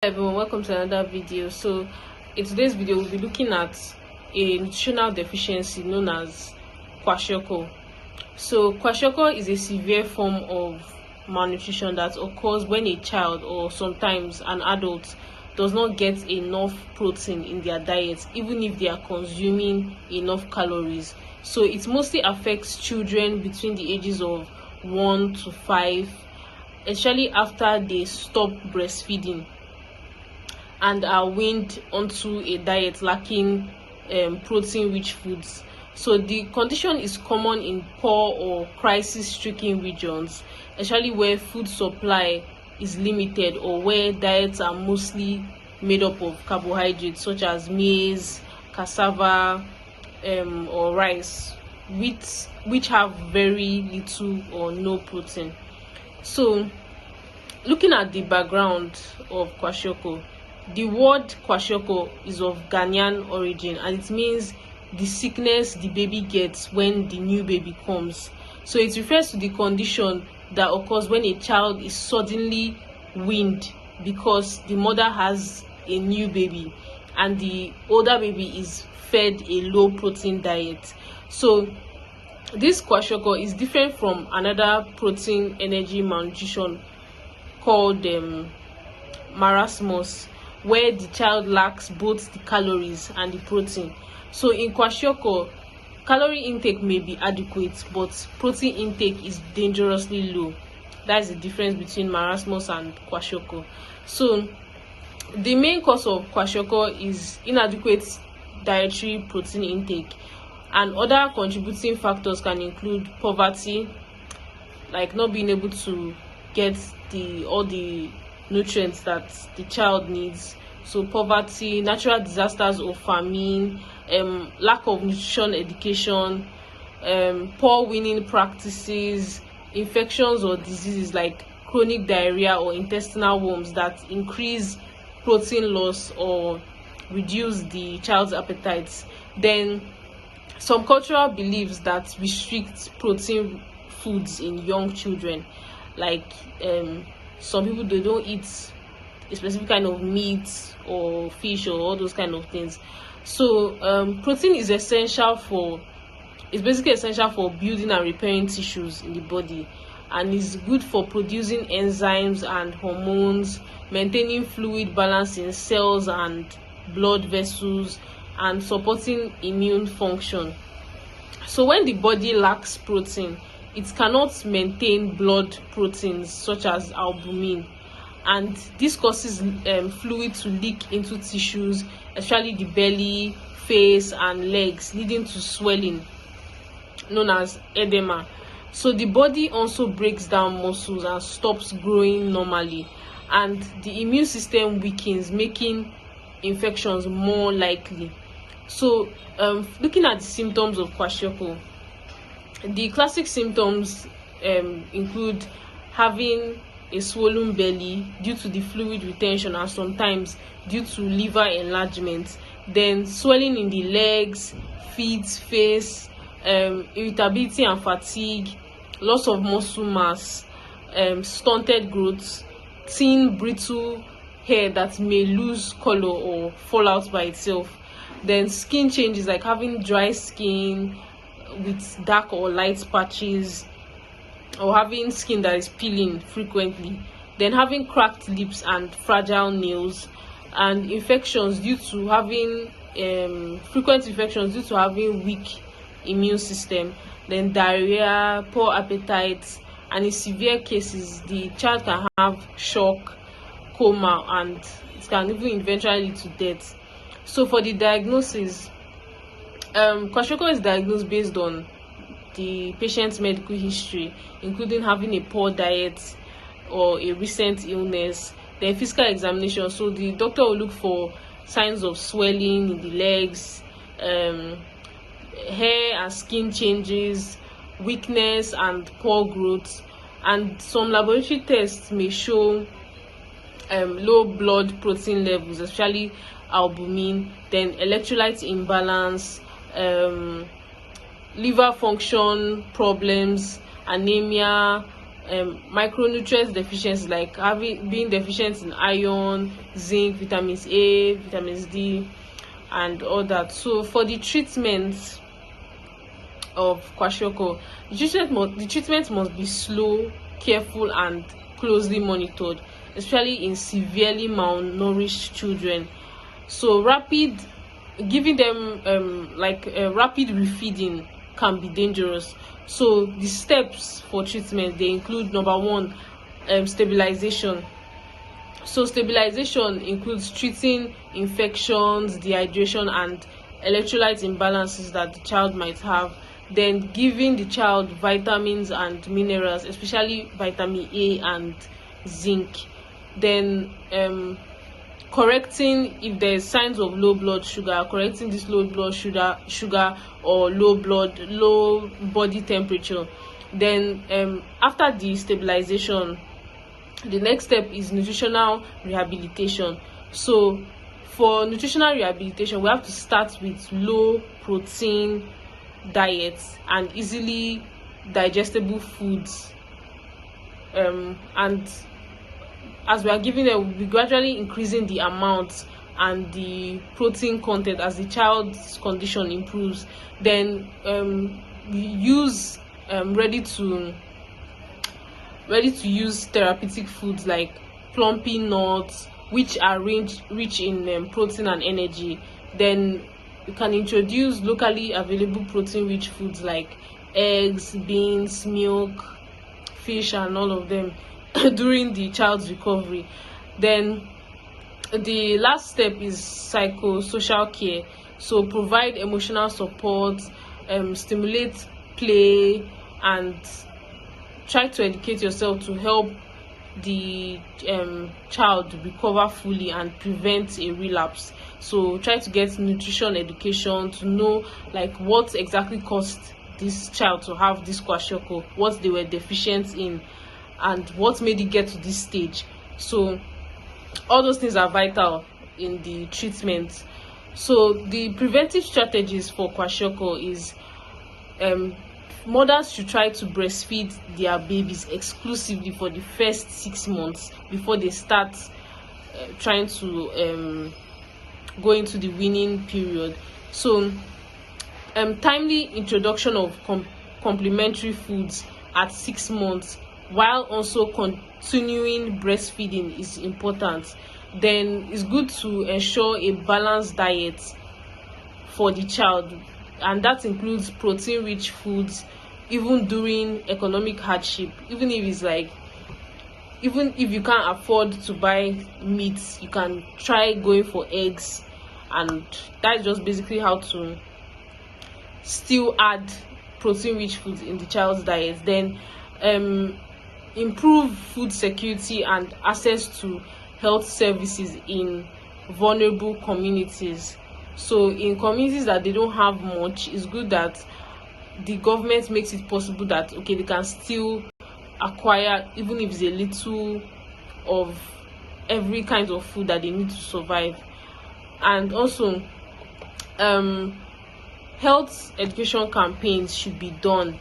Everyone, welcome to another video. So in today's video we'll be looking at a nutritional deficiency known as Kwashiorkor. So Kwashiorkor is a severe form of malnutrition that occurs when a child or sometimes an adult does not get enough protein in their diet, even if they are consuming enough calories. So it mostly affects children between the ages of 1 to 5, especially after they stop breastfeeding and are weaned onto a diet lacking protein-rich foods. So the condition is common in poor or crisis-stricken regions, especially where food supply is limited or where diets are mostly made up of carbohydrates such as maize, cassava, or rice, which have very little or no protein. So looking at the background of Kwashiorkor, the word Kwashiorkor is of Ghanaian origin, and it means the sickness the baby gets when the new baby comes. So it refers to the condition that occurs when a child is suddenly weaned because the mother has a new baby and the older baby is fed a low protein diet. So this Kwashiorkor is different from another protein energy malnutrition called marasmus, where the child lacks both the calories and the protein. So in Kwashiorkor, calorie intake may be adequate, but protein intake is dangerously low. That is the difference between marasmus and Kwashiorkor. So the main cause of Kwashiorkor is inadequate dietary protein intake, and other contributing factors can include poverty, like not being able to get all the nutrients that the child needs. So poverty, natural disasters or famine, lack of nutrition education, poor weaning practices, infections or diseases like chronic diarrhea or intestinal worms that increase protein loss or reduce the child's appetites. Then some cultural beliefs that restrict protein foods in young children, like some people, they don't eat a specific kind of meat or fish or all those kind of things. So protein is basically essential for building and repairing tissues in the body, and is good for producing enzymes and hormones, maintaining fluid balance in cells and blood vessels, and supporting immune function. So when the body lacks protein, it cannot maintain blood proteins such as albumin, and this causes fluid to leak into tissues, especially the belly, face and legs, leading to swelling known as edema. So the body also breaks down muscles and stops growing normally, and the immune system weakens, making infections more likely. So looking at the symptoms of Kwashiorkor, the classic symptoms include having a swollen belly due to the fluid retention and sometimes due to liver enlargement, then swelling in the legs, feet, face, irritability and fatigue, loss of muscle mass, stunted growth, thin brittle hair that may lose color or fall out by itself, then skin changes like having dry skin with dark or light patches, or having skin that is peeling frequently, then having cracked lips and fragile nails, and infections due to having frequent infections due to having weak immune system, then diarrhea, poor appetite, and in severe cases the child can have shock, coma, and it can even eventually lead to death. So for the diagnosis, Kwashiorkor is diagnosed based on the patient's medical history, including having a poor diet or a recent illness, then physical examination. So the doctor will look for signs of swelling in the legs, hair and skin changes, weakness and poor growth, and some laboratory tests may show low blood protein levels, especially albumin, then electrolyte imbalance, liver function problems, anemia, micronutrient deficiency, like being deficient in iron, zinc, vitamins A, vitamins D, and all that. So for the treatment of kwashiorkor, the treatment must be slow, careful, and closely monitored, especially in severely malnourished children. So giving them rapid refeeding can be dangerous. So the steps for treatment, they include: number one, stabilization. So stabilization includes treating infections, dehydration, and electrolyte imbalances that the child might have. Then giving the child vitamins and minerals, especially vitamin A and zinc. Then correcting, if there's signs of low blood sugar, correcting this low blood sugar or low body temperature. Then after the stabilization, the next step is nutritional rehabilitation. So for nutritional rehabilitation, we have to start with low protein diets and easily digestible foods, and as we are giving them, we'll be gradually increasing the amount and the protein content as the child's condition improves. Then we use ready to use therapeutic foods like plumpy nuts, which are rich in protein and energy. Then you can introduce locally available protein rich foods like eggs, beans, milk, fish, and all of them during the child's recovery. Then the last step is psychosocial care. So provide emotional support, stimulate play, and try to educate yourself to help the child recover fully and prevent a relapse. So try to get nutrition education to know like what exactly caused this child to have this kwashiorkor, what they were deficient in, and what made it get to this stage. So all those things are vital in the treatment. So the preventive strategies for kwashiorkor is mothers should try to breastfeed their babies exclusively for the first 6 months before they start trying to go into the weaning period. So timely introduction of complementary foods at 6 months while also continuing breastfeeding is important. Then it's good to ensure a balanced diet for the child, and that includes protein rich foods even during economic hardship. Even if you can't afford to buy meat, you can try going for eggs, and that's just basically how to still add protein rich foods in the child's diet. Then improve food security and access to health services in vulnerable communities. So in communities that they don't have much, it's good that the government makes it possible that okay, they can still acquire, even if it's a little, of every kind of food that they need to survive. And also health education campaigns should be done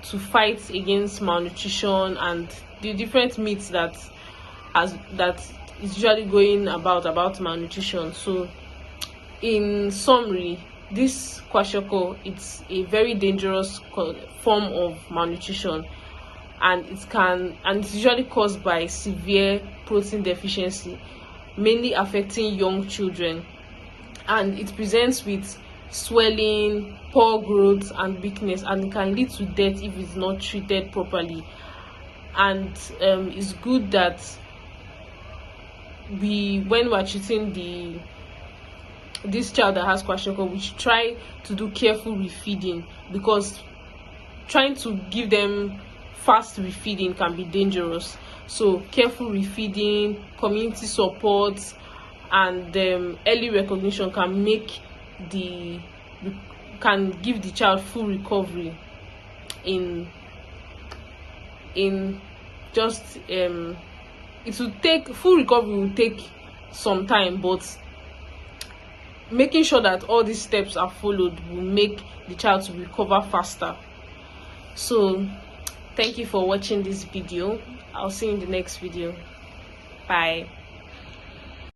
to fight against malnutrition and the different myths that is usually going about malnutrition. So in summary, this kwashiorkor, it's a very dangerous form of malnutrition, and it's usually caused by severe protein deficiency, mainly affecting young children, and it presents with swelling, poor growth, and weakness, and it can lead to death if it's not treated properly. And it's good that when we're treating this child that has kwashiorkor, we should try to do careful refeeding, because trying to give them fast refeeding can be dangerous. So careful refeeding, community support, and early recognition can give the child full recovery in just it will take full recovery will take some time, but making sure that all these steps are followed will make the child to recover faster. So Thank you for watching this video. I'll see you in the next video. Bye.